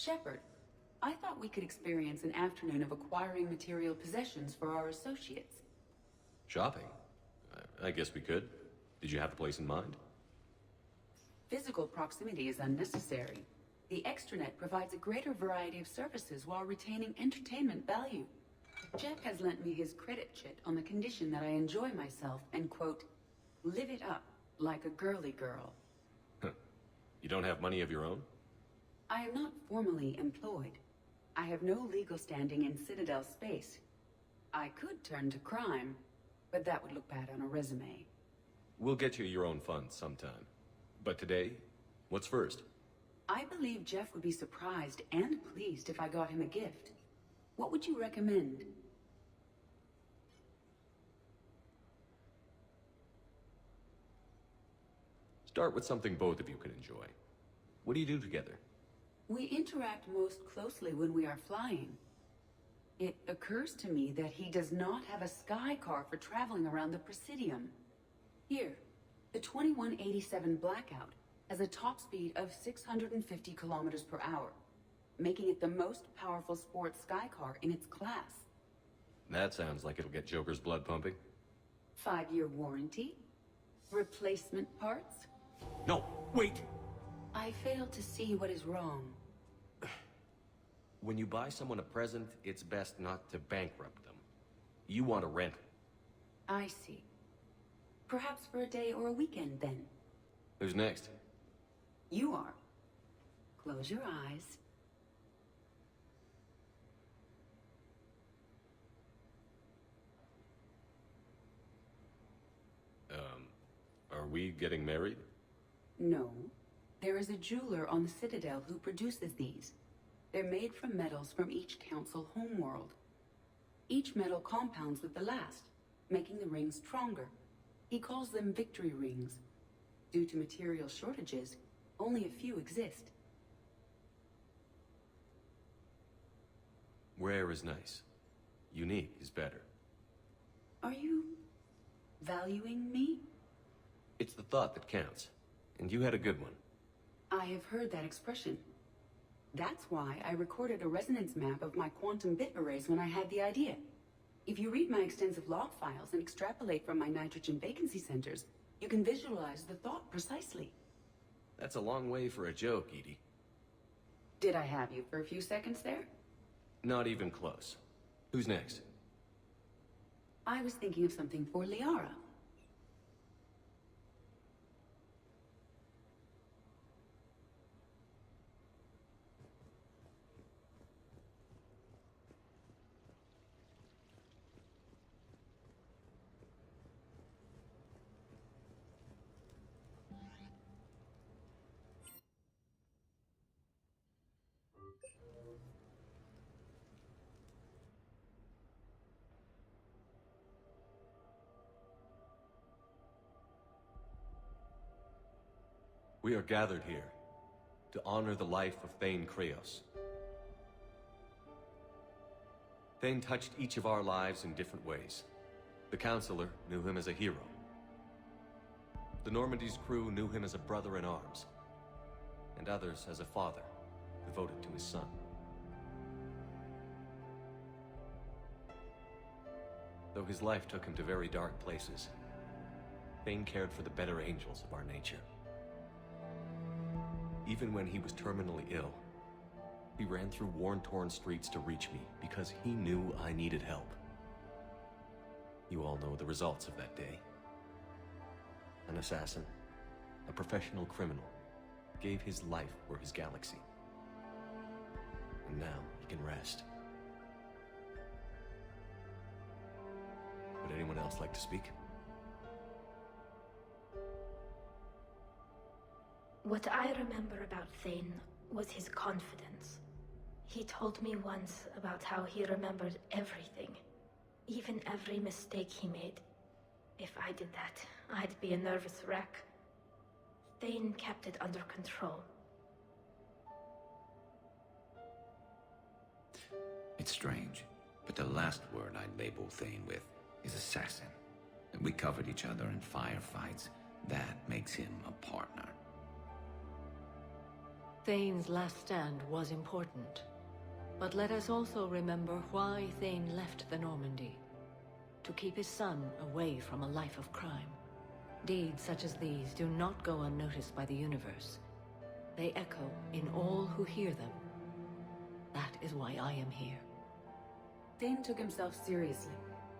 Shepard, I thought we could experience an afternoon of acquiring material possessions for our associates. Shopping? I guess we could. Did you have a place in mind? Physical proximity is unnecessary. The extranet provides a greater variety of services while retaining entertainment value. Jeff has lent me his credit chit on the condition that I enjoy myself and, quote, live it up like a girly girl. You don't have money of your own? I am not formally employed. I have no legal standing in Citadel space. I could turn to crime, but that would look bad on a resume. We'll get you your own funds sometime. But today, what's first? I believe Jeff would be surprised and pleased if I got him a gift. What would you recommend? Start with something both of you can enjoy. What do you do together? We interact most closely when we are flying. It occurs to me that he does not have a sky car for traveling around the Presidium. Here, the 2187 Blackout has a top speed of 650 kilometers per hour, making it the most powerful sports sky car in its class. That sounds like it'll get Joker's blood pumping. 5-year warranty? Replacement parts? No, wait! I fail to see what is wrong. When you buy someone a present, it's best not to bankrupt them. You want to rent. I see. Perhaps for a day or a weekend, then. Who's next? You are. Close your eyes. Are we getting married? No. There is a jeweler on the Citadel who produces these. They're made from metals from each council homeworld. Each metal compounds with the last, making the rings stronger. He calls them victory rings. Due to material shortages, only a few exist. Rare is nice. Unique is better. Are you valuing me? It's the thought that counts. And you had a good one. I have heard that expression. That's why I recorded a resonance map of my quantum bit arrays when I had the idea. If you read my extensive log files and extrapolate from my nitrogen vacancy centers, you can visualize the thought precisely. That's a long way for a joke, Edie. Did I have you for a few seconds there? Not even close. Who's next? I was thinking of something for Liara. We are gathered here to honor the life of Thane Kreos. Thane touched each of our lives in different ways. The Counselor knew him as a hero. The Normandy's crew knew him as a brother in arms, and others as a father devoted to his son. Though his life took him to very dark places, Thane cared for the better angels of our nature. Even when he was terminally ill, he ran through worn-torn streets to reach me because he knew I needed help. You all know the results of that day. An assassin, a professional criminal, gave his life for his galaxy. And now he can rest. Would anyone else like to speak? What I remember about Thane was his confidence. He told me once about how he remembered everything, even every mistake he made. If I did that, I'd be a nervous wreck. Thane kept it under control. It's strange, but the last word I'd label Thane with is assassin. And we covered each other in firefights. That makes him a partner. Thane's last stand was important. But let us also remember why Thane left the Normandy. To keep his son away from a life of crime. Deeds such as these do not go unnoticed by the universe. They echo in all who hear them. That is why I am here. Thane took himself seriously,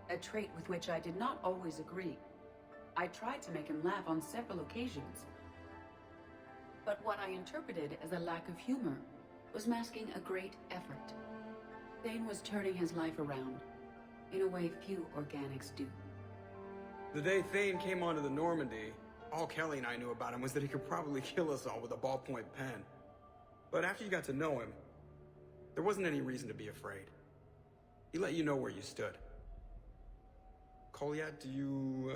a trait with which I did not always agree. I tried to make him laugh on several occasions. But what I interpreted as a lack of humor was masking a great effort. Thane was turning his life around, in a way few organics do. The day Thane came onto the Normandy, all Kelly and I knew about him was that he could probably kill us all with a ballpoint pen. But after you got to know him, there wasn't any reason to be afraid. He let you know where you stood. Kolyat, do you,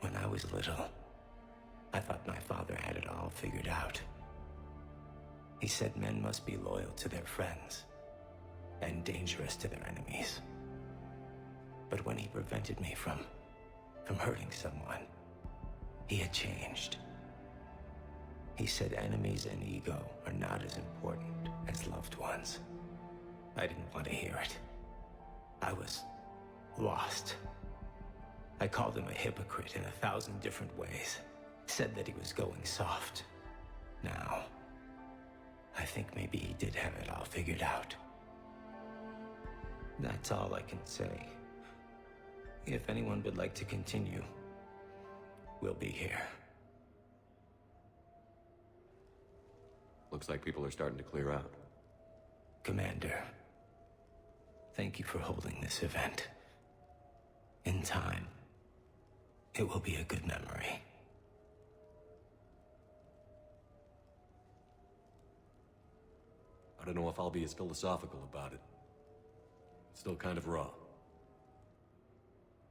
When I was little, I thought my father had it all figured out. He said men must be loyal to their friends and dangerous to their enemies. But when he prevented me from hurting someone, he had changed. He said enemies and ego are not as important as loved ones. I didn't want to hear it. I was lost. I called him a hypocrite in 1,000 different ways. Said that he was going soft. Now, I think maybe he did have it all figured out. That's all I can say. If anyone would like to continue, we'll be here. Looks like people are starting to clear out. Commander, thank you for holding this event. In time, it will be a good memory. I don't know if I'll be as philosophical about it. It's still kind of raw.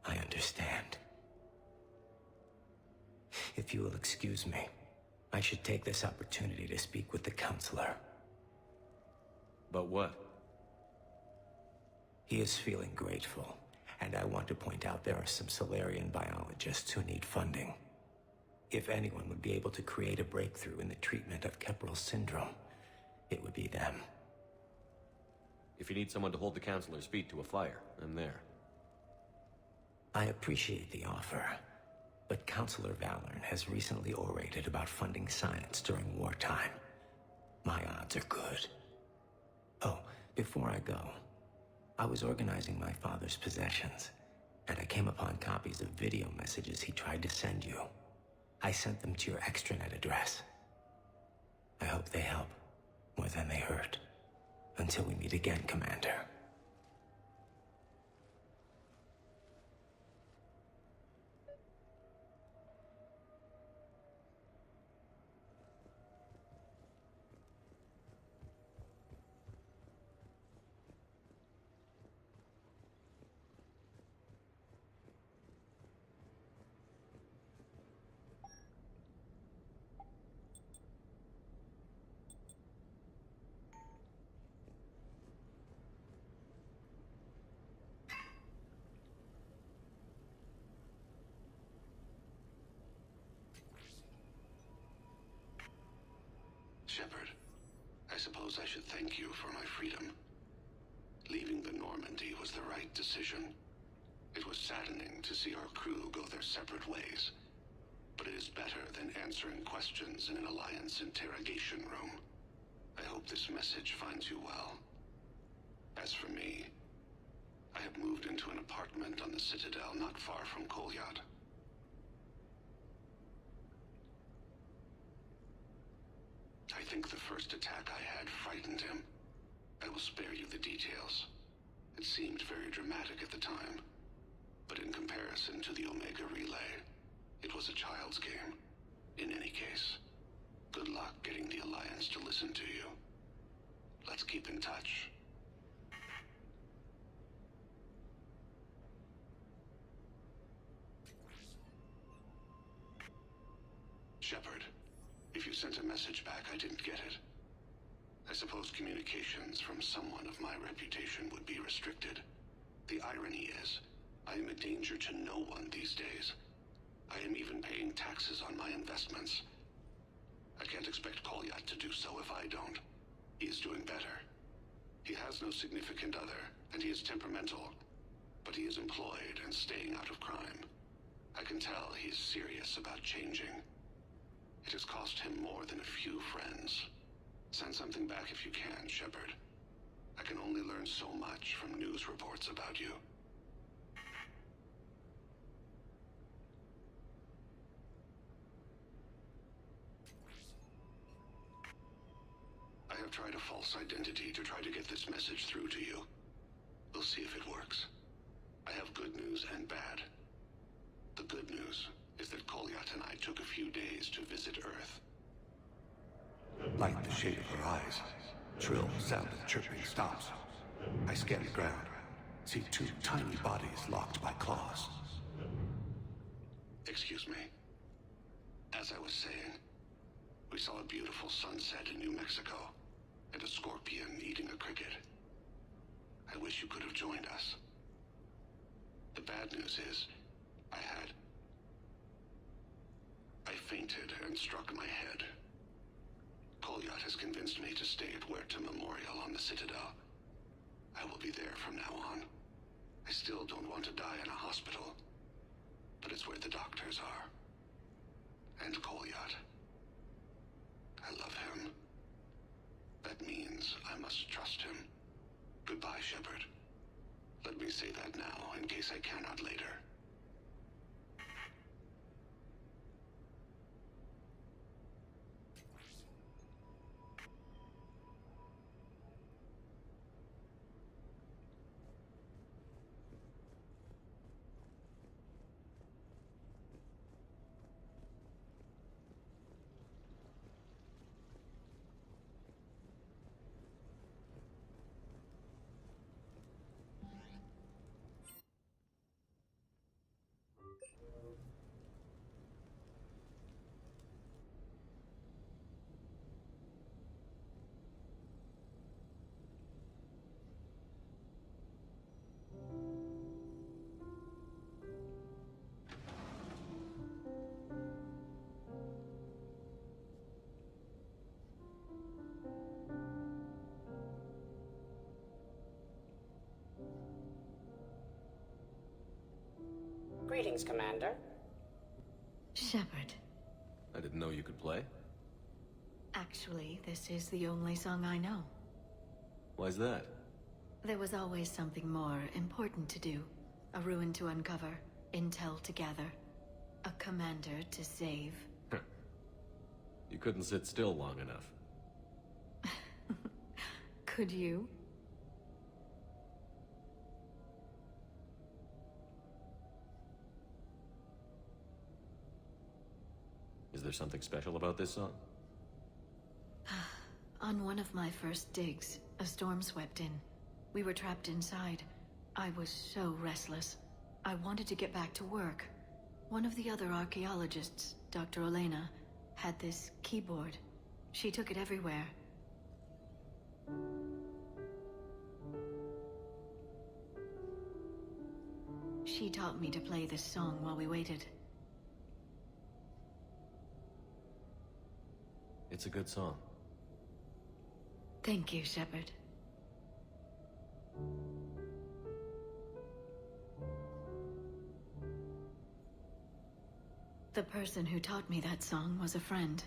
I understand. If you will excuse me, I should take this opportunity to speak with the counselor. But what? He is feeling grateful, and I want to point out there are some Solarian biologists who need funding. If anyone would be able to create a breakthrough in the treatment of Keppel syndrome, it would be them. If you need someone to hold the counselor's feet to a fire, I'm there. I appreciate the offer, but Counselor Valorn has recently orated about funding science during wartime. My odds are good. Oh, before I go, I was organizing my father's possessions, and I came upon copies of video messages he tried to send you. I sent them to your extranet address. I hope they help, more than they hurt. Until we meet again, Commander. Shepard, I suppose I should thank you for my freedom. Leaving the Normandy was the right decision. It was saddening to see our crew go their separate ways. But it is better than answering questions in an Alliance interrogation room. I hope this message finds you well. As for me, I have moved into an apartment on the Citadel not far from Kolyat. I think the first attack I had frightened him. I will spare you the details. It seemed very dramatic at the time. But in comparison to the Omega Relay, it was a child's game. In any case, good luck getting the Alliance to listen to you. Let's keep in touch. Shepard, if you sent a message back, I didn't get it. I suppose communications from someone of my reputation would be restricted. The irony is, I am a danger to no one these days. I am even paying taxes on my investments. I can't expect Kolyat to do so if I don't. He is doing better. He has no significant other, and he is temperamental. But he is employed and staying out of crime. I can tell he is serious about changing. It has cost him more than a few friends. Send something back if you can, Shepard. I can only learn so much from news reports about you. I have tried a false identity to try to get this message through to you. We'll see if it works. I have good news and bad. The good news is that Kolyat and I took a few days to visit Earth. Light the shade of her eyes. Shrill sound of chirping stops. I scan the ground. See two tiny bodies locked by claws. Excuse me. As I was saying, we saw a beautiful sunset in New Mexico, and a scorpion eating a cricket. I wish you could have joined us. The bad news is, I fainted and struck my head. Kolyat has convinced me to stay at Huerta Memorial on the Citadel. I will be there from now on. I still don't want to die in a hospital, but it's where the doctors are. And Kolyat. I love him. That means I must trust him. Goodbye, Shepard. Let me say that now, in case I cannot later. Greetings, Commander. Shepard. I didn't know you could play. Actually, this is the only song I know. Why's that? There was always something more important to do. A ruin to uncover, intel to gather, a commander to save. You couldn't sit still long enough. Could you? Is there something special about this song? On one of my first digs, a storm swept in. We were trapped inside. I was so restless. I wanted to get back to work. One of the other archaeologists, Dr. Elena, had this keyboard. She took it everywhere. She taught me to play this song while we waited. It's a good song. Thank you, Shepard. The person who taught me that song was a friend.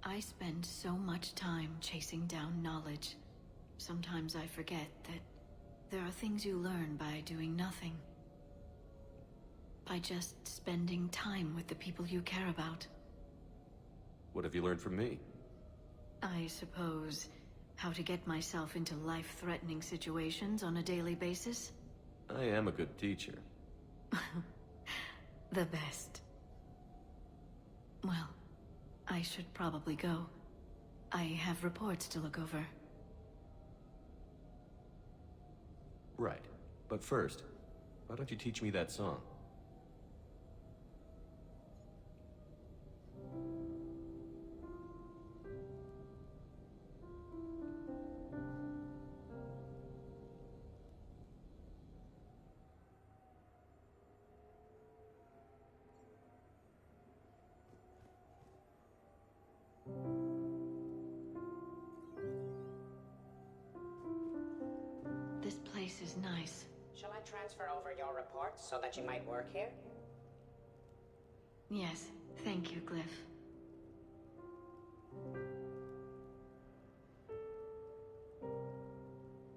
I spend so much time chasing down knowledge. Sometimes I forget that there are things you learn by doing nothing. By just spending time with the people you care about. What have you learned from me? I suppose how to get myself into life-threatening situations on a daily basis? I am a good teacher. The best. Well, I should probably go. I have reports to look over. Right. But first, why don't you teach me that song? is nice. Shall I transfer over your report so that you might work here? Yes, thank you, Glyph.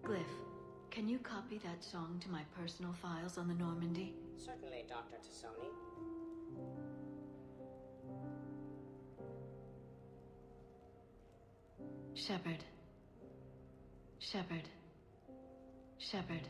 Glyph, can you copy that song to my personal files on the Normandy? Certainly, Dr. Tassoni. Shepard. Shepard. Shepard.